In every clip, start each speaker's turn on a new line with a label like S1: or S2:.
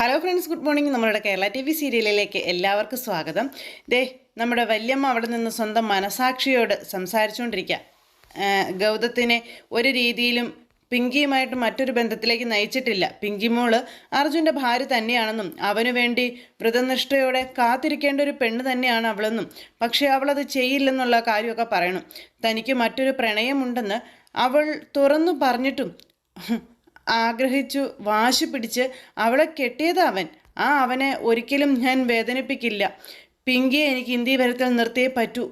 S1: Hello friends, good morning. നമ്മുടെ Kerala T V സീരിയലിലേക്ക് എല്ലാവർക്കും സ്വാഗതം. നമ്മുടെ വല്യമ്മ അവിടെ നിന്ന് സ്വന്തം മനസാക്ഷിയോട് സംസാരിച്ചുകൊണ്ടിരിക്കുക. ഗൗതത്തിനെ ഒരു രീതിയിലും പിങ്കിയുമായിട്ട് മറ്റൊരു ബന്ധത്തിലേക്ക് നയിച്ചിട്ടില്ല. പിങ്കി മോള് അർജുൻ്റെ ഭാര്യ തന്നെയാണെന്നും അവനു വേണ്ടി വ്രതനിഷ്ഠയോടെ കാത്തിരിക്കേണ്ട ഒരു പെണ്ണ് തന്നെയാണ് അവളെന്നും, പക്ഷേ അവളത് ചെയ്യില്ലെന്നുള്ള കാര്യമൊക്കെ പറയണം. തനിക്ക് മറ്റൊരു പ്രണയമുണ്ടെന്ന് അവൾ തുറന്നു പറഞ്ഞിട്ടും ആഗ്രഹിച്ചു വാശി പിടിച്ച് അവളെ കെട്ടിയത് അവൻ. അവനെ ഒരിക്കലും ഞാൻ വേദനിപ്പിക്കില്ല. പിങ്കിയെ എനിക്ക് ഇന്ത്യ വരത്തിൽ നിർത്തിയേ പറ്റൂ.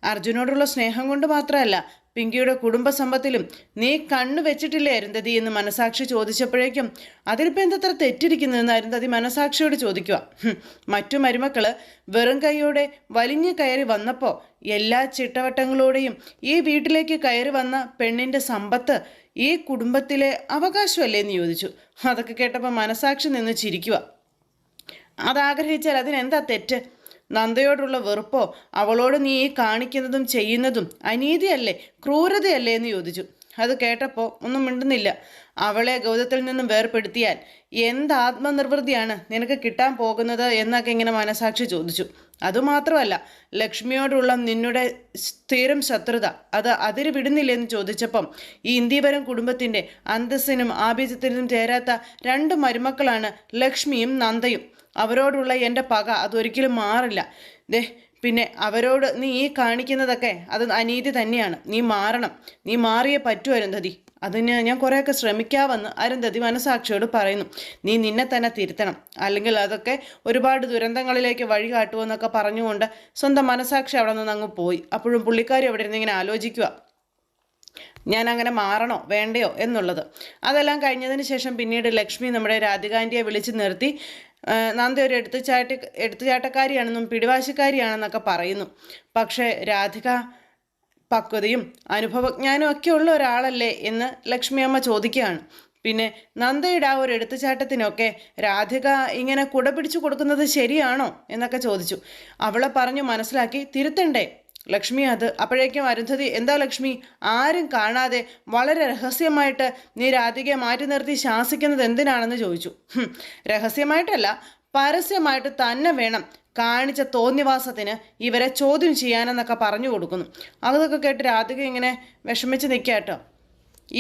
S1: അർജുനോടുള്ള സ്നേഹം കൊണ്ട് മാത്രമല്ല, പിങ്കിയുടെ കുടുംബസമ്പത്തിലും നീ കണ്ണു വെച്ചിട്ടില്ലേ അരുന്ധതി എന്ന് മനസാക്ഷി ചോദിച്ചപ്പോഴേക്കും അതിലിപ്പോൾ എന്തത്ര തെറ്റിരിക്കുന്നതെന്ന് അരുന്ധതി മനസാക്ഷിയോട് ചോദിക്കുക. മറ്റു മരുമക്കള് വെറും കൈയോടെ വലിഞ്ഞു കയറി വന്നപ്പോൾ എല്ലാ ചിട്ടവട്ടങ്ങളോടെയും ഈ വീട്ടിലേക്ക് കയറി വന്ന പെണ്ണിൻ്റെ സമ്പത്ത് ഈ കുടുംബത്തിലെ അവകാശമല്ലേ എന്ന് ചോദിച്ചു. അതൊക്കെ കേട്ടപ്പോൾ മനസാക്ഷി നിന്ന് ചിരിക്കുക. അതാഗ്രഹിച്ചാൽ അതിനെന്താ തെറ്റ്? നന്ദയോടുള്ള വെറുപ്പോ അവളോട് നീ കാണിക്കുന്നതും ചെയ്യുന്നതും അനീതിയല്ലേ, ക്രൂരതയല്ലേ എന്ന് ചോദിച്ചു. അത് കേട്ടപ്പോൾ ഒന്നും മിണ്ടുന്നില്ല. അവളെ ഗൗതത്തിൽ നിന്നും വേർപെടുത്തിയാൽ എന്ത് ആത്മനിർവൃതിയാണ് നിനക്ക് കിട്ടാൻ പോകുന്നത് എന്നൊക്കെ ഇങ്ങനെ മനസാക്ഷി ചോദിച്ചു. അതുമാത്രമല്ല, ലക്ഷ്മിയോടുള്ള നിന്നുടെ സ്ഥിരം ശത്രുത അത് അതിര് വിടുന്നില്ലെന്ന് ചോദിച്ചപ്പം ഈ ഇന്ത്യവരം കുടുംബത്തിൻ്റെ അന്തസ്സിനും ആഭിജത്തിനും ചേരാത്ത രണ്ട് മരുമക്കളാണ് ലക്ഷ്മിയും നന്ദയും. അവരോടുള്ള എൻ്റെ പക അതൊരിക്കലും മാറില്ല. പിന്നെ അവരോട് നീ കാണിക്കുന്നതൊക്കെ അത് അനീതി തന്നെയാണ്. നീ മാറണം, നീ മാറിയേ പറ്റൂ അരുന്ധതി. അതിന് ഞാൻ കുറേയൊക്കെ ശ്രമിക്കാമെന്ന് അരുന്ധതി മനസാക്ഷിയോട് പറയുന്നു. നീ നിന്നെ തന്നെ തിരുത്തണം, അല്ലെങ്കിൽ അതൊക്കെ ഒരുപാട് ദുരന്തങ്ങളിലേക്ക് വഴി കാട്ടുമെന്നൊക്കെ പറഞ്ഞുകൊണ്ട് സ്വന്തം മനസാക്ഷി അവിടെ നിന്ന് അങ്ങ് പോയി. അപ്പോഴും പുള്ളിക്കാരി അവിടെ ഇരുന്ന് ഇങ്ങനെ ആലോചിക്കുക, ഞാൻ അങ്ങനെ മാറണോ വേണ്ടയോ എന്നുള്ളത്. അതെല്ലാം കഴിഞ്ഞതിന് ശേഷം പിന്നീട് ലക്ഷ്മി നമ്മുടെ രാധികാൻ്റിയെ വിളിച്ച് നിർത്തി നന്ദ ഒരു എടുത്തുചാട്ടക്കാരിയാണെന്നും പിടിവാശിക്കാരിയാണെന്നൊക്കെ പറയുന്നു. പക്ഷേ രാധിക പക്വതയും അനുഭവജ്ഞാനും ഒക്കെ ഉള്ള ഒരാളല്ലേ എന്ന് ലക്ഷ്മി അമ്മ ചോദിക്കുകയാണ്. പിന്നെ നന്ദയുടെ ഒരു എടുത്തുചാട്ടത്തിനൊക്കെ രാധിക ഇങ്ങനെ കുട പിടിച്ചു കൊടുക്കുന്നത് ശരിയാണോ എന്നൊക്കെ ചോദിച്ചു. അവളെ പറഞ്ഞു മനസ്സിലാക്കി തിരുത്തണ്ടേ ലക്ഷ്മി അത്. അപ്പോഴേക്കും അരുന്ധതി, എന്താ ലക്ഷ്മി, ആരും കാണാതെ വളരെ രഹസ്യമായിട്ട് നീ രാധികയെ മാറ്റി നിർത്തി ശാസിക്കുന്നത് എന്തിനാണെന്ന് ചോദിച്ചു. രഹസ്യമായിട്ടല്ല, പരസ്യമായിട്ട് തന്നെ വേണം കാണിച്ച തോന്നിവാസത്തിന് ഇവരെ ചോദ്യം ചെയ്യാനെന്നൊക്കെ പറഞ്ഞു കൊടുക്കുന്നു. അതൊക്കെ കേട്ട് രാധിക ഇങ്ങനെ വിഷമിച്ച് നിൽക്കുക കേട്ടോ.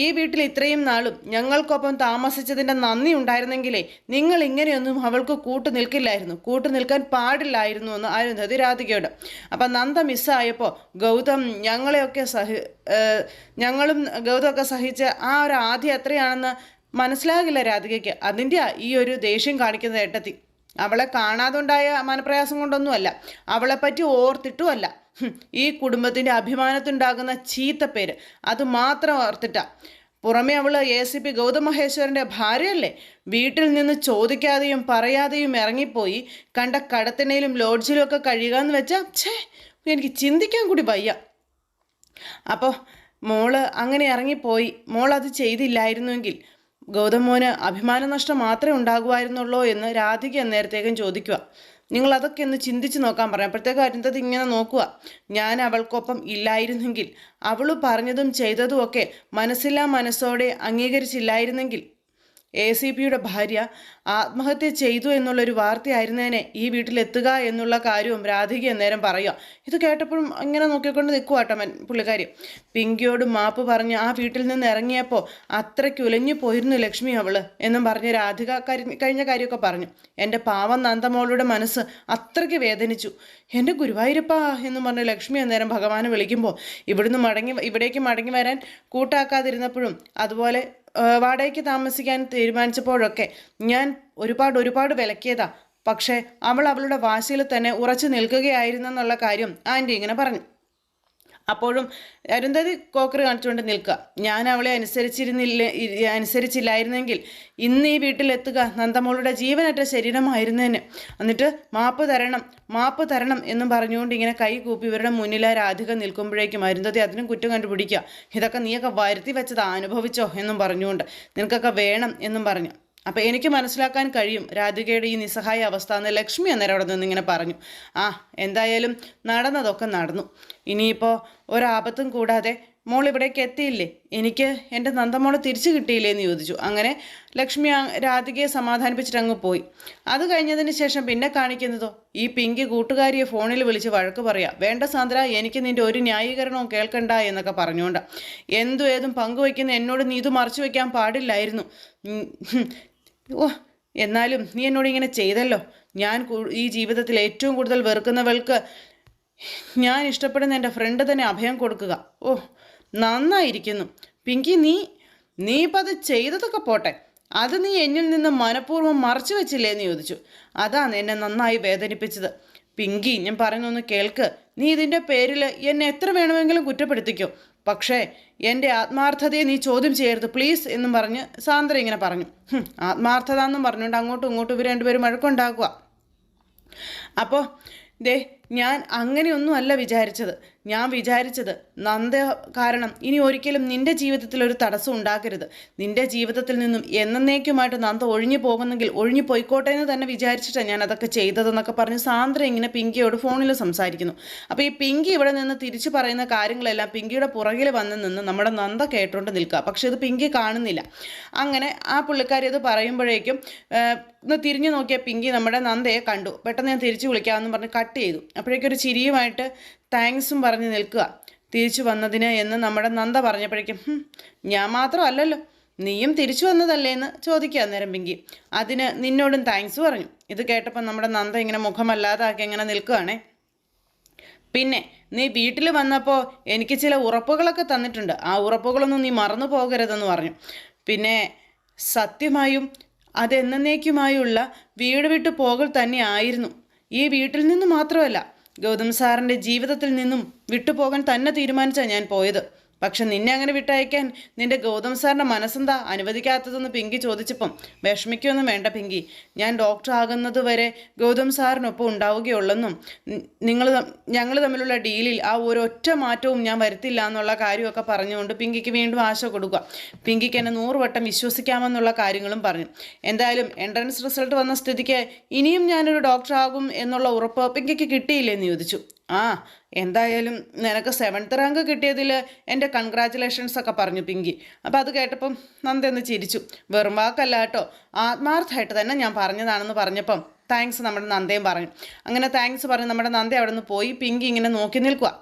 S1: ഈ വീട്ടിൽ ഇത്രയും നാളും ഞങ്ങൾക്കൊപ്പം താമസിച്ചതിൻ്റെ നന്ദി ഉണ്ടായിരുന്നെങ്കിലേ നിങ്ങൾ ഇങ്ങനെയൊന്നും അവൾക്ക് കൂട്ടു നിൽക്കാൻ പാടില്ലായിരുന്നു എന്ന് അരുന്ധതി രാധികയോട്. അപ്പം നന്ദ മിസ്സായപ്പോൾ ഞങ്ങളും ഗൗതമൊക്കെ സഹിച്ച ഒരു ആദ്യം എത്രയാണെന്ന് മനസ്സിലാകില്ല രാധികയ്ക്ക്. അതിൻ്റെ ഈ ഒരു ദേഷ്യം കാണിക്കുന്ന ഏട്ടത്തി. അവളെ കാണാതുണ്ടായ മനപ്രയാസം കൊണ്ടൊന്നുമല്ല, അവളെപ്പറ്റി ഓർത്തിട്ടുമല്ല. ഈ കുടുംബത്തിൻ്റെ അഭിമാനത്തുണ്ടാകുന്ന ചീത്തപ്പേര് അത് മാത്രം ഓർത്തിട്ടാ. പുറമെ അവൾ ACP ഗൗതം മഹേശ്വരൻ്റെ ഭാര്യയല്ലേ. വീട്ടിൽ നിന്ന് ചോദിക്കാതെയും പറയാതെയും ഇറങ്ങിപ്പോയി കണ്ട കടത്തിണയിലും ലോഡ്ജിലും ഒക്കെ കഴിയുകയെന്ന് വെച്ചാൽ എനിക്ക് ചിന്തിക്കാൻ കൂടി വയ്യ. അപ്പോൾ മോള് അങ്ങനെ ഇറങ്ങിപ്പോയി. മോളത് ചെയ്തില്ലായിരുന്നുവെങ്കിൽ ഗൗതം മോന് അഭിമാനനഷ്ടം മാത്രമേ ഉണ്ടാകുമായിരുന്നുള്ളൂ എന്ന് രാധിക നേരത്തേക്കും ചോദിക്കുക. നിങ്ങൾ അതൊക്കെ ഒന്ന് ചിന്തിച്ച് നോക്കാൻ പറയാം. അപ്പോഴത്തേക്കും അരുന്ധതി ഇങ്ങനെ നോക്കുക. ഞാൻ അവൾക്കൊപ്പം ഇല്ലായിരുന്നെങ്കിൽ, അവൾ പറഞ്ഞതും ചെയ്തതും ഒക്കെ മനസ്സില്ലാ മനസ്സോടെ അംഗീകരിച്ചില്ലായിരുന്നെങ്കിൽ ACPയുടെ ഭാര്യ ആത്മഹത്യ ചെയ്തു എന്നുള്ളൊരു വാർത്തയായിരുന്നേനെ ഈ വീട്ടിലെത്തുക എന്നുള്ള കാര്യവും രാധിക നേരം പറയുക. ഇത് കേട്ടപ്പോഴും ഇങ്ങനെ നോക്കിക്കൊണ്ട് നിൽക്കുക കേട്ടോ പുള്ളിക്കാരി. പിങ്കിയോട് മാപ്പ് പറഞ്ഞ് ആ വീട്ടിൽ നിന്ന് ഇറങ്ങിയപ്പോൾ അത്രയ്ക്ക് ഉലഞ്ഞു പോയിരുന്നു ലക്ഷ്മി അവള് എന്നും പറഞ്ഞ് രാധിക കഴിഞ്ഞ കാര്യമൊക്കെ പറഞ്ഞു. എൻ്റെ പാവം നന്ദമോളുടെ മനസ്സ് അത്രയ്ക്ക് വേദനിച്ചു. എൻ്റെ ഗുരുവായൂരപ്പാ എന്നും പറഞ്ഞ് ലക്ഷ്മി അന്നേരം ഭഗവാനെ വിളിക്കുമ്പോൾ ഇവിടേക്ക് മടങ്ങി വരാൻ കൂട്ടാക്കാതിരുന്നപ്പോഴും അതുപോലെ വാടകയ്ക്ക് താമസിക്കാൻ തീരുമാനിച്ചപ്പോഴൊക്കെ ഞാൻ ഒരുപാട് വിലക്കിയതാ. പക്ഷേ അവളുടെ വാശിയിൽ തന്നെ ഉറച്ചു നിൽക്കുകയായിരുന്നെന്നുള്ള കാര്യം ആൻറ്റി ഇങ്ങനെ പറഞ്ഞു. അപ്പോഴും അരുന്ധതി കോക്കറ് കാണിച്ചുകൊണ്ട് നിൽക്കുക. ഞാൻ അവളെ അനുസരിച്ചില്ലായിരുന്നെങ്കിൽ ഇന്ന് ഈ വീട്ടിലെത്തുക നന്ദമോളുടെ ജീവനറ്റ ശരീരമായിരുന്നേന്. എന്നിട്ട് മാപ്പ് തരണം എന്നും പറഞ്ഞുകൊണ്ട് ഇങ്ങനെ കൈ കൂപ്പി ഇവരുടെ മുന്നിൽ രാധിക നിൽക്കുമ്പോഴേക്കും അരുന്ധതി അതിനും കുറ്റം കണ്ടുപിടിക്കുക. ഇതൊക്കെ നീയൊക്കെ വരുത്തി വെച്ചത് അനുഭവിച്ചോ എന്നും പറഞ്ഞുകൊണ്ട് നിനക്കൊക്കെ വേണം എന്നും പറഞ്ഞു. അപ്പം എനിക്ക് മനസ്സിലാക്കാൻ കഴിയും രാധികയുടെ ഈ നിസ്സഹായ അവസ്ഥ എന്ന് ലക്ഷ്മി അന്നേരം അവിടെ നിന്ന് ഇങ്ങനെ പറഞ്ഞു. എന്തായാലും നടന്നതൊക്കെ നടന്നു. ഇനിയിപ്പോൾ ഒരാപത്തും കൂടാതെ മോൾ ഇവിടേക്ക് എത്തിയില്ലേ, എനിക്ക് എൻ്റെ നന്ദമോളെ തിരിച്ചു കിട്ടിയില്ലേ എന്ന് ചോദിച്ചു. അങ്ങനെ ലക്ഷ്മി രാധികയെ സമാധാനിപ്പിച്ചിട്ട് അങ്ങ് പോയി. അത് കഴിഞ്ഞതിന് ശേഷം പിന്നെ കാണിക്കുന്നതോ ഈ പിങ്കി കൂട്ടുകാരിയെ ഫോണിൽ വിളിച്ച് വഴക്ക് പറയാം. വേണ്ട സാന്ദ്ര, എനിക്ക് നിൻ്റെ ഒരു ന്യായീകരണവും കേൾക്കണ്ട എന്നൊക്കെ പറഞ്ഞുകൊണ്ട് എന്തും ഏതും പങ്കുവയ്ക്കുന്ന എന്നോട് നീ ഇത് മറച്ചു വയ്ക്കാൻ പാടില്ലായിരുന്നു. ഓ, എന്നാലും നീ എന്നോട് ഇങ്ങനെ ചെയ്തല്ലോ. ഞാൻ ഈ ജീവിതത്തിൽ ഏറ്റവും കൂടുതൽ വെറുക്കുന്നവൾക്ക് ഞാൻ ഇഷ്ടപ്പെടുന്ന എൻ്റെ ഫ്രണ്ട് തന്നെ അഭയം കൊടുക്കുക. ഓ, നന്നായിരിക്കുന്നു പിങ്കി. നീ ഇപ്പം അത് ചെയ്തതൊക്കെ പോട്ടെ, അത് നീ എന്നിൽ നിന്ന് മനഃപൂർവ്വം മറച്ചു വെച്ചില്ലേ എന്ന് ചോദിച്ചു. അതാണ് എന്നെ നന്നായി വേദനിപ്പിച്ചത്. പിങ്കി, ഞാൻ പറയുന്നൊന്ന് കേൾക്ക്. നീ ഇതിൻ്റെ പേരിൽ എന്നെ എത്ര വേണമെങ്കിലും കുറ്റപ്പെടുത്തിക്കോ, പക്ഷേ എൻ്റെ ആത്മാർത്ഥതയെ നീ ചോദ്യം ചെയ്യരുത് പ്ലീസ് എന്നും പറഞ്ഞ് സാന്ദ്ര ഇങ്ങനെ പറഞ്ഞു. ആത്മാർത്ഥത എന്നും പറഞ്ഞുകൊണ്ട് അങ്ങോട്ടും ഇങ്ങോട്ടും ഇവർ രണ്ടുപേരും വഴക്കുണ്ടാക്കുക. അപ്പോൾ ഞാൻ അങ്ങനെയൊന്നുമല്ല വിചാരിച്ചത്. ഞാൻ വിചാരിച്ചത് നന്ദ കാരണം ഇനി ഒരിക്കലും നിൻ്റെ ജീവിതത്തിൽ ഒരു തടസ്സം ഉണ്ടാക്കരുത്. നിൻ്റെ ജീവിതത്തിൽ നിന്നും എന്നേക്കുമായിട്ട് നന്ദ ഒഴിഞ്ഞു പോകുന്നെങ്കിൽ ഒഴിഞ്ഞു പോയിക്കോട്ടെ എന്ന് തന്നെ വിചാരിച്ചിട്ടാണ് ഞാൻ അതൊക്കെ ചെയ്തതെന്നൊക്കെ പറഞ്ഞ് സാന്ദ്ര ഇങ്ങനെ പിങ്കിയോട് ഫോണിൽ സംസാരിക്കുന്നു. അപ്പോൾ ഈ പിങ്കി ഇവിടെ നിന്ന് തിരിച്ചു പറയുന്ന കാര്യങ്ങളെല്ലാം പിങ്കിയുടെ പുറകിൽ വന്ന് നിന്ന് നമ്മുടെ നന്ദ കേട്ടുകൊണ്ട് നിൽക്കുക. പക്ഷെ ഇത് പിങ്കി കാണുന്നില്ല. അങ്ങനെ ആ പുള്ളിക്കാരി അത് പറയുമ്പോഴേക്കും ഒന്ന് തിരിഞ്ഞു നോക്കിയ പിങ്കി നമ്മുടെ നന്ദയെ കണ്ടു. പെട്ടെന്ന് ഞാൻ തിരിച്ചു വിളിക്കാമെന്ന് പറഞ്ഞ് കട്ട് ചെയ്തു. അപ്പോഴേക്കൊരു ചിരിയുമായിട്ട് താങ്ക്സും പറഞ്ഞ് നിൽക്കുക. തിരിച്ചു വന്നതിന് എന്ന് നമ്മുടെ നന്ദ പറഞ്ഞപ്പോഴേക്കും ഞാൻ മാത്രമല്ലല്ലോ, നീയും തിരിച്ചു വന്നതല്ലേ എന്ന് ചോദിക്കുക അന്നേരം പിങ്കി. അതിന് നിന്നോടും താങ്ക്സ് പറഞ്ഞു. ഇത് കേട്ടപ്പോൾ നമ്മുടെ നന്ദ ഇങ്ങനെ മുഖമല്ലാതാക്കി ഇങ്ങനെ നിൽക്കുകയാണേ. പിന്നെ നീ വീട്ടിൽ വന്നപ്പോൾ എനിക്ക് ചില ഉറപ്പുകളൊക്കെ തന്നിട്ടുണ്ട്, ആ ഉറപ്പുകളൊന്നും നീ മറന്നു പോകരുതെന്ന് പറഞ്ഞു. പിന്നെ സത്യമായും അതെന്നേക്കുമായുള്ള വീട് വിട്ടു പോകൽ തന്നെ ആയിരുന്നു. ഈ വീട്ടിൽ നിന്ന് മാത്രമല്ല, ഗൗതം സാറിൻ്റെ ജീവിതത്തിൽ നിന്നും വിട്ടുപോകാൻ തന്നെ തീരുമാനിച്ചാണ് ഞാൻ പോയത്. പക്ഷെ നിന്നെ അങ്ങനെ വിട്ടയക്കാൻ നിന്റെ ഗൗതം സാറിൻ്റെ മനസ്സെന്താ അനുവദിക്കാത്തതെന്ന് പിങ്കി ചോദിച്ചപ്പം വിഷമിക്കൊന്നും വേണ്ട പിങ്കി, ഞാൻ ഡോക്ടർ ആകുന്നത് വരെ ഗൗതം സാറിനൊപ്പം ഉണ്ടാവുകയുള്ളെന്നും ഞങ്ങൾ തമ്മിലുള്ള ഡീലിൽ ആ ഒരൊറ്റ മാറ്റവും ഞാൻ വരുത്തില്ല എന്നുള്ള കാര്യമൊക്കെ പറഞ്ഞുകൊണ്ട് പിങ്കിക്ക് വീണ്ടും ആശ കൊടുക്കുക. പിങ്കിക്ക് എന്നെ 100 വട്ടം വിശ്വസിക്കാമെന്നുള്ള കാര്യങ്ങളും പറഞ്ഞു. എന്തായാലും എൻട്രൻസ് റിസൾട്ട് വന്ന സ്ഥിതിക്ക് ഇനിയും ഞാനൊരു ഡോക്ടർ ആകും എന്നുള്ള ഉറപ്പ് പിങ്കിക്ക് കിട്ടിയില്ലെന്ന് ചോദിച്ചു. എന്തായാലും നിനക്ക് 7th റാങ്ക് കിട്ടിയതിൽ എൻ്റെ കൺഗ്രാറ്റുലേഷൻസ് ഒക്കെ പറഞ്ഞു പിങ്കി. അപ്പോൾ അത് കേട്ടപ്പം നന്ദ ഒന്ന് ചിരിച്ചു. വെറും വാക്കല്ല കേട്ടോ, ആത്മാർത്ഥമായിട്ട് തന്നെ ഞാൻ പറഞ്ഞതാണെന്ന് പറഞ്ഞപ്പം താങ്ക്സ് നമ്മുടെ നന്ദയും പറഞ്ഞു. അങ്ങനെ താങ്ക്സ് പറഞ്ഞ് നമ്മുടെ നന്ദ അവിടെ നിന്ന് പോയി. പിങ്കി ഇങ്ങനെ നോക്കി നിൽക്കുക.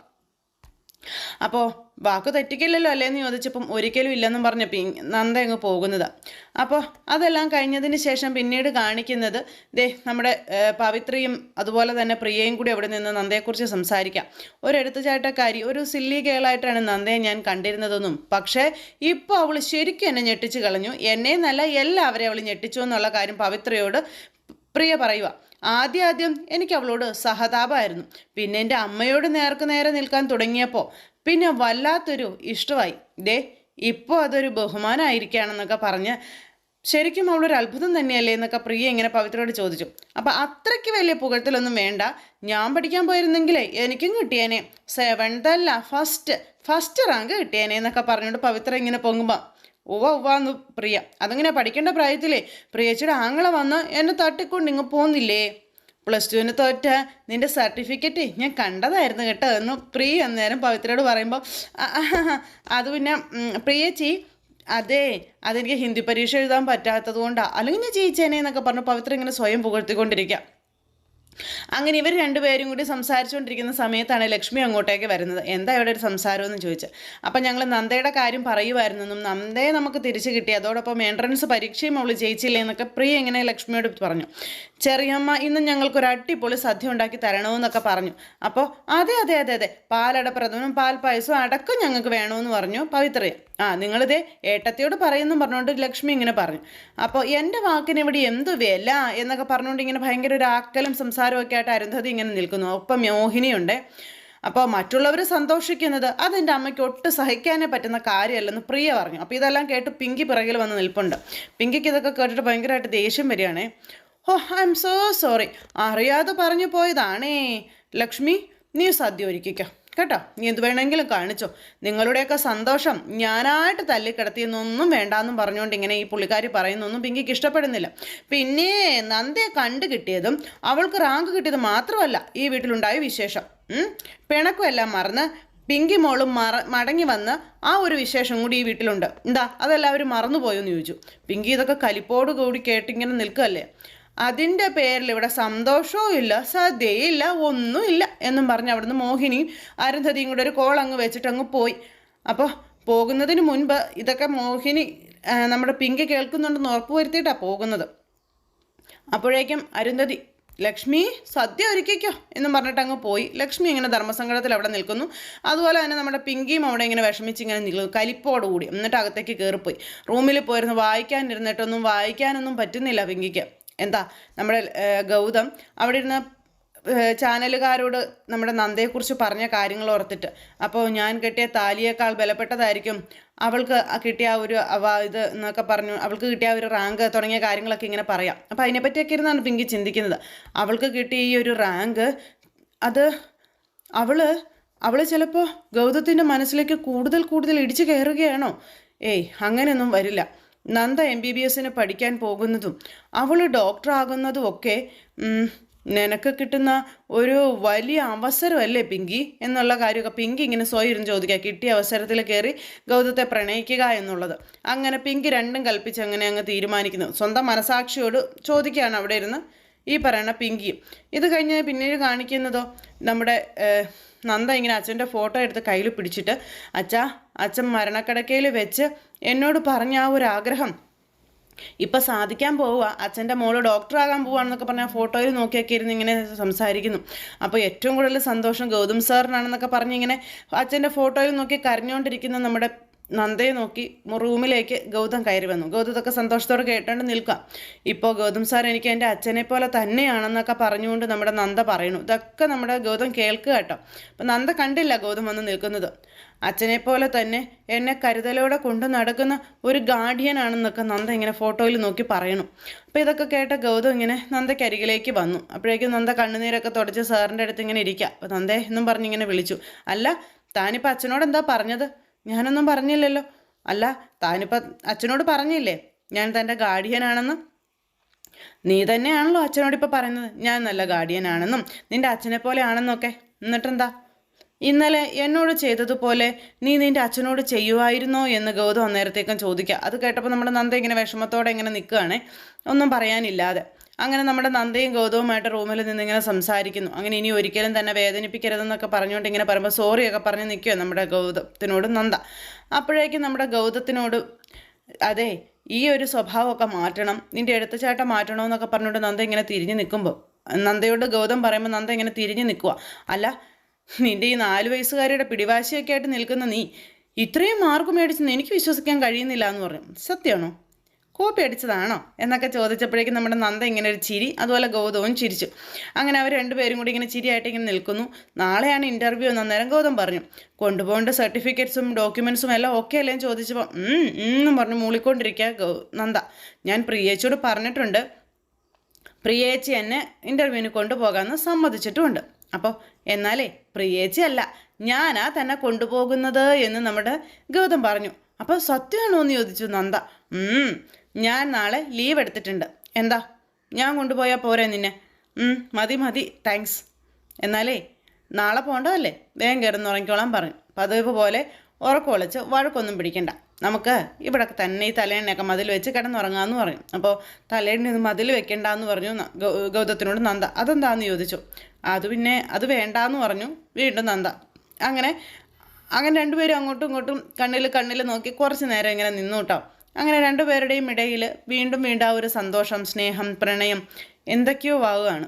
S1: അപ്പോൾ വാക്ക് തെറ്റിക്കില്ലല്ലോ അല്ലേന്ന് ചോദിച്ചപ്പം ഒരിക്കലും ഇല്ലെന്നും പറഞ്ഞ നന്ദ അങ്ങ് പോകുന്നത്. അപ്പോൾ അതെല്ലാം കഴിഞ്ഞതിന് ശേഷം പിന്നീട് കാണിക്കുന്നത് നമ്മുടെ പവിത്രയും അതുപോലെ തന്നെ പ്രിയയും കൂടി അവിടെ നിന്ന് നന്ദയെക്കുറിച്ച് സംസാരിക്കാം. ഒരു എടുത്തുചാട്ടക്കാരി, ഒരു സില്ലി ഗേളായിട്ടാണ് നന്ദയെ ഞാൻ കണ്ടിരുന്നതെന്നും പക്ഷേ ഇപ്പോൾ അവൾ ശരിക്കും എന്നെ ഞെട്ടിച്ച് കളഞ്ഞു, എന്നെ നല്ല എല്ലാവരെയും അവൾ ഞെട്ടിച്ചു എന്നുള്ള കാര്യം പവിത്രയോട് പ്രിയ പറയുക. ആദ്യം എനിക്ക് അവളോട് സഹതാപമായിരുന്നു. പിന്നെ എൻ്റെ അമ്മയോട് നേരെ നിൽക്കാൻ തുടങ്ങിയപ്പോൾ പിന്നെ വല്ലാത്തൊരു ഇഷ്ടമായി. ഇപ്പോൾ അതൊരു ബഹുമാനമായിരിക്കുകയാണെന്നൊക്കെ പറഞ്ഞ് ശരിക്കും അവളൊരു അത്ഭുതം തന്നെയല്ലേ എന്നൊക്കെ പ്രിയ ഇങ്ങനെ പവിത്രയോട് ചോദിച്ചു. അപ്പം അത്രയ്ക്ക് വലിയ പുകഴ്ത്തലൊന്നും വേണ്ട, ഞാൻ പഠിക്കാൻ പോയിരുന്നെങ്കിലേ എനിക്കും കിട്ടിയേനെ, 7th അല്ല ഫസ്റ്റ് റാങ്ക് കിട്ടിയേനെ എന്നൊക്കെ പറഞ്ഞുകൊണ്ട് പവിത്ര ഇങ്ങനെ പൊങ്ങുമ്പോൾ ഉവ്വാന്ന് പ്രിയ. അതങ്ങനെ പഠിക്കേണ്ട പ്രായത്തിലേ പ്രിയച്ചിയുടെ ആങ്ങളെ വന്ന് എന്നെ തട്ടിക്കൊണ്ട് ഇങ്ങ് പോകുന്നില്ലേ, +2 തോറ്റ നിൻ്റെ സർട്ടിഫിക്കറ്റ് ഞാൻ കണ്ടതായിരുന്നു കേട്ടോ എന്ന് പ്രിയ അന്നേരം പവിത്രയോട് പറയുമ്പോൾ അത് പിന്നെ പ്രിയച്ചി അതെനിക്ക് ഹിന്ദി പരീക്ഷ എഴുതാൻ പറ്റാത്തത് കൊണ്ടാണ്, അല്ലെങ്കിൽ ഞാൻ ജയിച്ചേനെ എന്നൊക്കെ പറഞ്ഞു പവിത്ര ഇങ്ങനെ സ്വയം പുകഴ്ത്തിക്കൊണ്ടിരിക്കുക. അങ്ങനെ ഇവർ രണ്ടുപേരും കൂടി സംസാരിച്ചുകൊണ്ടിരിക്കുന്ന സമയത്താണ് ലക്ഷ്മി അങ്ങോട്ടേക്ക് വരുന്നത്. എന്താ ഇവിടെ ഒരു സംസാരമെന്ന് ചോദിച്ചു. അപ്പം ഞങ്ങൾ നന്ദയുടെ കാര്യം പറയുമായിരുന്നെന്നും നന്ദയെ നമുക്ക് തിരിച്ചു കിട്ടി, അതോടൊപ്പം എൻട്രൻസ് പരീക്ഷയും അവൾ ജയിച്ചില്ലേ എന്നൊക്കെ പ്രിയ ഇങ്ങനെ ലക്ഷ്മിയോട് പറഞ്ഞു. ചെറിയമ്മ ഇന്ന് ഞങ്ങൾക്കൊരു അടിപൊളി സദ്യ ഉണ്ടാക്കി തരണമെന്നൊക്കെ പറഞ്ഞു. അപ്പോൾ അതെ പാലട പ്രഥമനും പാൽപ്പായസവും അടക്കം ഞങ്ങൾക്ക് വേണമെന്ന് പറഞ്ഞു പവിത്രയെ. നിങ്ങളിതേ ഏട്ടത്തിയോട് പറയുന്നു പറഞ്ഞുകൊണ്ട് ലക്ഷ്മി ഇങ്ങനെ പറഞ്ഞു. അപ്പോൾ എൻ്റെ വാക്കിന് ഇവിടെ എന്തു വില എന്നൊക്കെ പറഞ്ഞുകൊണ്ട് ഇങ്ങനെ ഭയങ്കര ഒരു ആക്കലും സംസാരമൊക്കെ ആയിട്ട് അരുന്ധതി ഇങ്ങനെ നിൽക്കുന്നു. ഒപ്പം മോഹിനിയുണ്ട്. അപ്പോൾ മറ്റുള്ളവർ സന്തോഷിക്കുന്നത് അതെൻ്റെ അമ്മയ്ക്ക് ഒട്ടും സഹിക്കാനേ പറ്റുന്ന കാര്യമല്ലെന്ന് പ്രിയ പറഞ്ഞു. അപ്പോൾ ഇതെല്ലാം കേട്ട് പിങ്കി പിറകിൽ വന്ന് നിൽപ്പുണ്ട്. പിങ്കിക്ക് ഇതൊക്കെ കേട്ടിട്ട് ഭയങ്കരമായിട്ട് ദേഷ്യം വരികയാണേ. ഐ എം സോ സോറി, അറിയാതെ പറഞ്ഞു പോയതാണേ. ലക്ഷ്മി, നീ സദ്യ ഒരുക്കിക്കോ കേട്ടോ, നീ എന്ത് വേണമെങ്കിലും കാണിച്ചോ, നിങ്ങളുടെയൊക്കെ സന്തോഷം ഞാനായിട്ട് തല്ലിക്കിടത്തിയെന്നൊന്നും വേണ്ടാന്നും പറഞ്ഞുകൊണ്ട് ഇങ്ങനെ ഈ പുള്ളിക്കാരി പറയുന്നൊന്നും പിങ്കിക്ക് ഇഷ്ടപ്പെടുന്നില്ല. പിന്നെ നന്ദയെ കണ്ടു കിട്ടിയതും അവൾക്ക് റാങ്ക് കിട്ടിയത് മാത്രമല്ല ഈ വീട്ടിലുണ്ടായ വിശേഷം. പിണക്കും എല്ലാം മറന്ന് പിങ്കി മോളും മടങ്ങി വന്ന് ആ ഒരു വിശേഷം കൂടി ഈ വീട്ടിലുണ്ട്. എന്താ അതെല്ലാവരും മറന്നുപോയെന്ന് ചോദിച്ചു. പിങ്കി ഇതൊക്കെ കലിപ്പോട് കൂടി കേട്ടിങ്ങനെ നിൽക്കുകയല്ലേ. അതിൻ്റെ പേരിൽ ഇവിടെ സന്തോഷവും ഇല്ല, സദ്യയില്ല, ഒന്നുമില്ല എന്നും പറഞ്ഞ് അവിടുന്ന് മോഹിനിയും അരുന്ധതിയും കൂടെ ഒരു കോൾ അങ്ങ് വെച്ചിട്ട് അങ്ങ് പോയി. അപ്പോൾ പോകുന്നതിന് മുൻപ് ഇതൊക്കെ മോഹിനി നമ്മുടെ പിങ്കി കേൾക്കുന്നുണ്ടെന്ന് ഉറപ്പ് വരുത്തിയിട്ടാണ് പോകുന്നത്. അപ്പോഴേക്കും അരുന്ധതി, ലക്ഷ്മി സദ്യ ഒരുക്കിക്കോ എന്നും പറഞ്ഞിട്ട് അങ്ങ് പോയി. ലക്ഷ്മി ഇങ്ങനെ ധർമ്മസങ്കടത്തിൽ അവിടെ നിൽക്കുന്നു. അതുപോലെ തന്നെ നമ്മുടെ പിങ്കിയും അവിടെ ഇങ്ങനെ വിഷമിച്ച് ഇങ്ങനെ നിൽക്കുന്നു കലിപ്പോടുകൂടി. എന്നിട്ട് അകത്തേക്ക് കയറിപ്പോയി. റൂമിൽ പോയിരുന്നു വായിക്കാനിരുന്നിട്ടൊന്നും വായിക്കാനൊന്നും പറ്റുന്നില്ല പിങ്കിക്ക്. എന്താ നമ്മുടെ ഗൗതം അവിടെ ഇരുന്ന് ചാനലുകാരോട് നമ്മുടെ നന്ദയെക്കുറിച്ച് പറഞ്ഞ കാര്യങ്ങൾ ഓർത്തിട്ട്, അപ്പോൾ ഞാൻ കെട്ടിയ താലിയേക്കാൾ ബലപ്പെട്ടതായിരിക്കും അവൾക്ക് കിട്ടിയ ഒരു ഇത് എന്നൊക്കെ പറഞ്ഞു, അവൾക്ക് കിട്ടിയ ഒരു റാങ്ക് തുടങ്ങിയ കാര്യങ്ങളൊക്കെ ഇങ്ങനെ പറയാം. അപ്പോൾ അതിനെപ്പറ്റിയൊക്കെ ഇരുന്നാണ് പിങ്കി ചിന്തിക്കുന്നത്. അവൾക്ക് കിട്ടിയ ഈ ഒരു റാങ്ക് അത് അവൾ ചിലപ്പോൾ ഗൗതത്തിൻ്റെ മനസ്സിലേക്ക് കൂടുതൽ ഇടിച്ചു കയറുകയാണോ? ഏയ് അങ്ങനെയൊന്നും വരില്ല. നന്ദ MBBS പഠിക്കാൻ പോകുന്നതും അവൾ ഡോക്ടറാകുന്നതും ഒക്കെ നിനക്ക് കിട്ടുന്ന ഒരു വലിയ അവസരമല്ലേ പിങ്കി എന്നുള്ള കാര്യമൊക്കെ പിങ്കി ഇങ്ങനെ സ്വയം ഇരുന്ന് ചോദിക്കുക. കിട്ടിയ അവസരത്തിൽ കയറി ഗൗതത്തെ പ്രണയിക്കുക എന്നുള്ളത്. അങ്ങനെ പിങ്കി രണ്ടും കൽപ്പിച്ച് അങ്ങനെ അങ്ങ് തീരുമാനിക്കുന്നു. സ്വന്തം മനസാക്ഷിയോട് ചോദിക്കുകയാണ് അവിടെ ഇരുന്ന് ഈ പറയുന്ന പിങ്കിയും. ഇത് കഴിഞ്ഞ് പിന്നീട് കാണിക്കുന്നതോ നമ്മുടെ നന്ദ ഇങ്ങനെ അച്ഛൻ്റെ ഫോട്ടോ എടുത്ത് കയ്യിൽ പിടിച്ചിട്ട്, അച്ഛൻ മരണക്കിടക്കയിൽ വെച്ച് എന്നോട് പറഞ്ഞ ആ ഒരു ആഗ്രഹം ഇപ്പം സാധിക്കാൻ പോവുക, അച്ഛൻ്റെ മോള് ഡോക്ടറാകാൻ പോവുകയാണെന്നൊക്കെ പറഞ്ഞാൽ ഫോട്ടോയിൽ നോക്കിയൊക്കെ ഇരുന്ന് ഇങ്ങനെ സംസാരിക്കുന്നു. അപ്പോൾ ഏറ്റവും കൂടുതൽ സന്തോഷം ഗൗതം സാറിനാണെന്നൊക്കെ പറഞ്ഞ് ഇങ്ങനെ അച്ഛൻ്റെ ഫോട്ടോയിൽ നോക്കി കരഞ്ഞുകൊണ്ടിരിക്കുന്ന നമ്മുടെ നന്ദയെ നോക്കി റൂമിലേക്ക് ഗൗതം കയറി വന്നു. ഗൗതമൊക്കെ സന്തോഷത്തോടെ കേട്ടോണ്ട് നിൽക്കാം. ഇപ്പോൾ ഗൗതം സാർ എനിക്ക് എൻ്റെ അച്ഛനെ പോലെ തന്നെയാണെന്നൊക്കെ പറഞ്ഞുകൊണ്ട് നമ്മുടെ നന്ദ പറയുന്നു. ഇതൊക്കെ നമ്മുടെ ഗൗതം കേൾക്കുക കേട്ടോ. അപ്പം നന്ദ കണ്ടില്ല ഗൗതം വന്ന് നിൽക്കുന്നത്. അച്ഛനെ പോലെ തന്നെ എന്നെ കരുതലോടെ കൊണ്ടു നടക്കുന്ന ഒരു ഗാർഡിയനാണെന്നൊക്കെ നന്ദ ഇങ്ങനെ ഫോട്ടോയിൽ നോക്കി പറയണു. അപ്പോൾ ഇതൊക്കെ കേട്ട ഗൗതം ഇങ്ങനെ നന്ദയ്ക്ക് അരികിലേക്ക് വന്നു. അപ്പോഴേക്കും നന്ദ കണ്ണുനീരൊക്കെ തുടച്ച് സാറിൻ്റെ അടുത്ത് ഇങ്ങനെ ഇരിക്കുക. അപ്പോൾ നന്ദേ എന്നും പറഞ്ഞിങ്ങനെ വിളിച്ചു. അല്ല താനിപ്പോൾ അച്ഛനോട് എന്താ പറഞ്ഞത്? ഞാനൊന്നും പറഞ്ഞില്ലല്ലോ. അല്ല താനിപ്പോൾ അച്ഛനോട് പറഞ്ഞില്ലേ ഞാൻ തൻ്റെ ഗാർഡിയനാണെന്ന്? നീ തന്നെയാണല്ലോ അച്ഛനോട് ഇപ്പോൾ പറയുന്നത് ഞാൻ നല്ല ഗാർഡിയനാണെന്നും നിൻ്റെ അച്ഛനെ പോലെ ആണെന്നൊക്കെ. എന്നിട്ടെന്താ ഇന്നലെ എന്നോട് ചെയ്തതുപോലെ നീ നിൻ്റെ അച്ഛനോട് ചെയ്യുമായിരുന്നോ എന്ന് ഗൗതം അന്നേരത്തേക്കും ചോദിക്കുക. അത് കേട്ടപ്പോൾ നമ്മുടെ നന്ദ ഇങ്ങനെ വിഷമത്തോടെ ഇങ്ങനെ നിൽക്കുകയാണേ, ഒന്നും പറയാനില്ലാതെ. അങ്ങനെ നമ്മുടെ നന്ദയും ഗൗതവുമായിട്ട് റൂമിൽ നിന്ന് ഇങ്ങനെ സംസാരിക്കുന്നു. അങ്ങനെ ഇനി ഒരിക്കലും തന്നെ വേദനിപ്പിക്കരുതെന്നൊക്കെ പറഞ്ഞുകൊണ്ട് ഇങ്ങനെ പറയുമ്പോൾ സോറിയൊക്കെ പറഞ്ഞ് നിൽക്കുമോ നമ്മുടെ ഗൗതത്തിനോട് നന്ദ. അപ്പോഴേക്കും നമ്മുടെ ഗൗതത്തിനോട് അതെ ഈ ഒരു സ്വഭാവമൊക്കെ മാറ്റണം, നിൻ്റെ എടുത്തുചാട്ടം മാറ്റണമെന്നൊക്കെ പറഞ്ഞുകൊണ്ട് നന്ദ ഇങ്ങനെ തിരിഞ്ഞ് നിൽക്കുമ്പോൾ നന്ദയോട് ഗൗതം പറയുമ്പോൾ നന്ദ ഇങ്ങനെ തിരിഞ്ഞ് നിൽക്കുക. അല്ല നിൻ്റെ ഈ 4 വയസ്സുകാരിയുടെ പിടിവാശിയൊക്കെ ആയിട്ട് നിൽക്കുന്ന നീ ഇത്രയും മാർക്ക് മേടിച്ചെന്ന് എനിക്ക് വിശ്വസിക്കാൻ കഴിയുന്നില്ല എന്ന് പറഞ്ഞു. സത്യമാണോ? കോപ്പി അടിച്ചതാണോ എന്നൊക്കെ ചോദിച്ചപ്പോഴേക്കും നമ്മുടെ നന്ദ ഇങ്ങനെ ഒരു ചിരി, അതുപോലെ ഗൗതവും ചിരിച്ചു. അങ്ങനെ അവർ രണ്ടുപേരും കൂടി ഇങ്ങനെ ചിരിയായിട്ട് ഇങ്ങനെ നിൽക്കുന്നു. നാളെയാണ് ഇൻ്റർവ്യൂ എന്ന് അന്നേരം ഗൗതം പറഞ്ഞു. കൊണ്ടുപോകേണ്ട സർട്ടിഫിക്കറ്റ്സും ഡോക്യുമെൻറ്റ്സും എല്ലാം ഓക്കെ അല്ലേ എന്ന് ചോദിച്ചപ്പോൾ എന്നും പറഞ്ഞു മൂളിക്കൊണ്ടിരിക്കുക നന്ദ. ഞാൻ പ്രിയേച്ചിയോട് പറഞ്ഞിട്ടുണ്ട്, പ്രിയേച്ചി എന്നെ ഇൻ്റർവ്യൂവിന് കൊണ്ടുപോകാമെന്ന് സമ്മതിച്ചിട്ടുമുണ്ട്. അപ്പോൾ എന്നാലേ പ്രിയേച്ചി അല്ല ഞാനാ തന്നെ കൊണ്ടുപോകുന്നത് എന്ന് നമ്മുടെ ഗൗതം പറഞ്ഞു. അപ്പോൾ സത്യമാണോ എന്ന് ചോദിച്ചു നന്ദ. ഞാൻ നാളെ ലീവ് എടുത്തിട്ടുണ്ട്. എന്താ ഞാൻ കൊണ്ടുപോയാൽ പോരെ നിന്നെ? മതി താങ്ക്സ്. എന്നാലേ നാളെ പോകേണ്ടതല്ലേ, വേഗം കയറുന്ന ഉറങ്ങിക്കോളാൻ പറഞ്ഞു. പതിവ് പോലെ ഉറക്കൊളിച്ച് വഴക്കൊന്നും പിടിക്കണ്ട, നമുക്ക് ഇവിടെ തന്നെ ഈ തലേണ്ണയൊക്കെ മതിൽ വെച്ച് കിടന്നുറങ്ങാമെന്ന് പറഞ്ഞു. അപ്പോൾ തലേണ്ണ ഇത് മതിൽ വെക്കണ്ടെന്ന് പറഞ്ഞു ഗൗതത്തിനോട് നന്ദ. അതെന്താന്ന് ചോദിച്ചു. അത് വേണ്ടാന്ന് പറഞ്ഞു വീണ്ടും നന്ദ. അങ്ങനെ രണ്ടുപേരും അങ്ങോട്ടും ഇങ്ങോട്ടും കണ്ണിൽ നോക്കി കുറച്ച് നേരം ഇങ്ങനെ നിന്നു കേട്ടോ. അങ്ങനെ രണ്ടുപേരുടെയും ഇടയിൽ വീണ്ടും ആ ഒരു സന്തോഷം, സ്നേഹം, പ്രണയം എന്തൊക്കെയോ ആവുകയാണ്.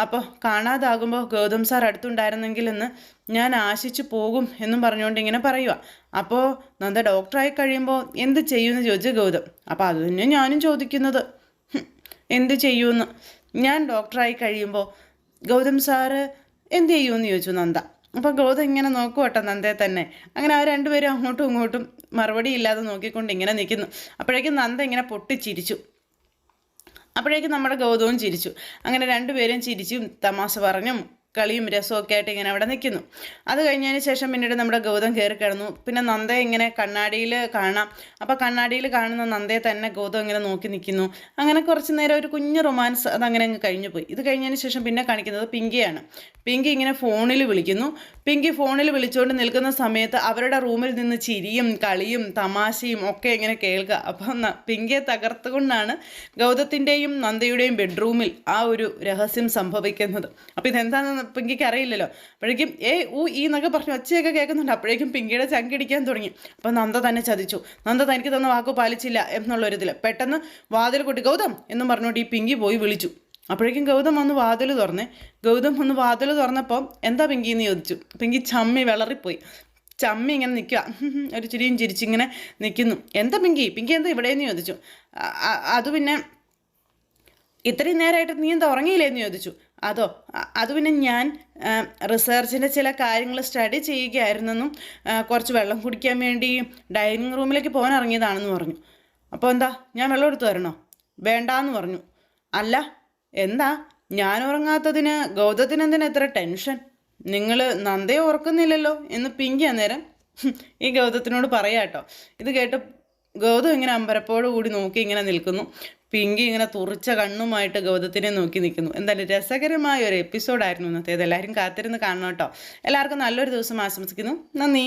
S1: അപ്പോൾ കാണാതാകുമ്പോൾ ഗൗതം സാർ അടുത്തുണ്ടായിരുന്നെങ്കിൽ എന്ന് ഞാൻ ആശിച്ചു പോകും എന്നും പറഞ്ഞുകൊണ്ട് ഇങ്ങനെ പറയുക. അപ്പോൾ നന്ദ ഡോക്ടറായി കഴിയുമ്പോൾ എന്ത് ചെയ്യുമെന്ന് ചോദിച്ചു ഗൗതം. അപ്പോൾ അത് തന്നെ ഞാനും ചോദിക്കുന്നത്, എന്ത് ചെയ്യുമെന്ന്. ഞാൻ ഡോക്ടറായി കഴിയുമ്പോൾ ഗൗതം സാറ് എന്ത് ചെയ്യുമെന്ന് ചോദിച്ചു നന്ദ. അപ്പോൾ ഗൗതം ഇങ്ങനെ നോക്കുവട്ടെ നന്ദയെ തന്നെ. അങ്ങനെ അവർ രണ്ടുപേരും അങ്ങോട്ടും ഇങ്ങോട്ടും മറുപടി ഇല്ലാതെ നോക്കിക്കൊണ്ട് ഇങ്ങനെ നിൽക്കുന്നു. അപ്പോഴേക്കും നന്ദ ഇങ്ങനെ പൊട്ടിച്ചിരിച്ചു. അപ്പോഴേക്കും നമ്മുടെ ഗൗതവും ചിരിച്ചു. അങ്ങനെ രണ്ടുപേരും ചിരിച്ചും തമാശ പറഞ്ഞും കളിയും രസവും ഒക്കെ ആയിട്ട് ഇങ്ങനെ അവിടെ നിൽക്കുന്നു. അത് കഴിഞ്ഞതിന് ശേഷം പിന്നീട് നമ്മുടെ ഗൗതം കയറി കിടന്നു. പിന്നെ നന്ദയെ ഇങ്ങനെ കണ്ണാടിയിൽ കാണാം. അപ്പോൾ കണ്ണാടിയിൽ കാണുന്ന നന്ദയെ തന്നെ ഗൗതം ഇങ്ങനെ നോക്കി നിൽക്കുന്നു. അങ്ങനെ കുറച്ച് നേരം ഒരു കുഞ്ഞു റൊമാൻസ് അതങ്ങനെ അങ്ങ് കഴിഞ്ഞു പോയി. ഇത് കഴിഞ്ഞതിന് ശേഷം പിന്നെ കാണിക്കുന്നത് പിങ്കിയാണ്. പിങ്കി ഇങ്ങനെ ഫോണിൽ വിളിക്കുന്നു. പിങ്കി ഫോണിൽ വിളിച്ചുകൊണ്ട് നിൽക്കുന്ന സമയത്ത് അവരുടെ റൂമിൽ നിന്ന് ചിരിയും കളിയും തമാശയും ഒക്കെ ഇങ്ങനെ കേൾക്കുക. അപ്പം പിങ്കിയെ തകർത്തുകൊണ്ടാണ് ഗൗതത്തിൻ്റെയും നന്ദയുടെയും ബെഡ്റൂമിൽ ആ ഒരു രഹസ്യം സംഭവിക്കുന്നത്. അപ്പോൾ ഇതെന്താണെന്ന് പിങ്കിക്ക് അറിയില്ലല്ലോ. അപ്പോഴേക്കും ഈ എന്നൊക്കെ പറഞ്ഞ് ഒച്ചയൊക്കെ കേൾക്കുന്നുണ്ട്. അപ്പോഴേക്കും പിങ്കിയുടെ ചങ്കിടിക്കാൻ തുടങ്ങി. അപ്പോൾ നന്ദ തന്നെ ചതിച്ചു. നന്ദ തനിക്ക് തന്ന വാക്ക് പാലിച്ചില്ല എന്നുള്ളൊരിതിൽ പെട്ടെന്ന് വാതിൽ കൊട്ടി ഗൗതം എന്നും പറഞ്ഞുകൊണ്ട് ഈ പിങ്കി പോയി വിളിച്ചു. അപ്പോഴേക്കും ഗൗതം വന്ന് വാതിൽ തുറന്നേ. ഗൗതം വന്ന് വാതിൽ തുറന്നപ്പോൾ എന്താ പിങ്കി എന്ന് ചോദിച്ചു. പിങ്കി ചമ്മി വിളറിപ്പോയി. ചമ്മി ഇങ്ങനെ നിൽക്കുക, ഒരു ചിരിയും ചിരിച്ചിങ്ങനെ നിൽക്കുന്നു. എന്താ പിങ്കി എന്താ ഇവിടെയെന്ന് ചോദിച്ചു. അത് പിന്നെ ഇത്രയും നേരമായിട്ട് നീ എന്താ ഉറങ്ങിയില്ലേന്ന് ചോദിച്ചു. അത് പിന്നെ ഞാൻ റിസർച്ചിൻ്റെ ചില കാര്യങ്ങൾ സ്റ്റഡി ചെയ്യുകയായിരുന്നെന്നും കുറച്ച് വെള്ളം കുടിക്കാൻ വേണ്ടി ഡൈനിങ് റൂമിലേക്ക് പോകാൻ ഇറങ്ങിയതാണെന്ന് പറഞ്ഞു. അപ്പോൾ എന്താ ഞാൻ വെള്ളം എടുത്തു തരണോ? വേണ്ടാന്ന് പറഞ്ഞു. അല്ല എന്താ ഞാൻ ഉറങ്ങാത്തതിന് ഗൗതത്തിന് എന്തിനാ ഇത്ര ടെൻഷൻ? നിങ്ങൾ നന്ദയെ ഓർക്കുന്നില്ലല്ലോ എന്ന് പിങ്കി അന്നേരം ഈ ഗൗതത്തിനോട് പറയാട്ടോ. ഇത് കേട്ട് ഗൗതം ഇങ്ങനെ അമ്പരപ്പോട് കൂടി നോക്കി ഇങ്ങനെ നിൽക്കുന്നു. പിങ്കി ഇങ്ങനെ തുറിച്ച കണ്ണുമായിട്ട് ഗൗതത്തിനെ നോക്കി നിൽക്കുന്നു. എന്തായാലും രസകരമായ ഒരു എപ്പിസോഡായിരുന്നു ഇന്നത്തേത്. എല്ലാവരും കാത്തിരുന്ന് കാണണം കേട്ടോ. എല്ലാവർക്കും നല്ലൊരു ദിവസം ആശംസിക്കുന്നു. നന്ദി.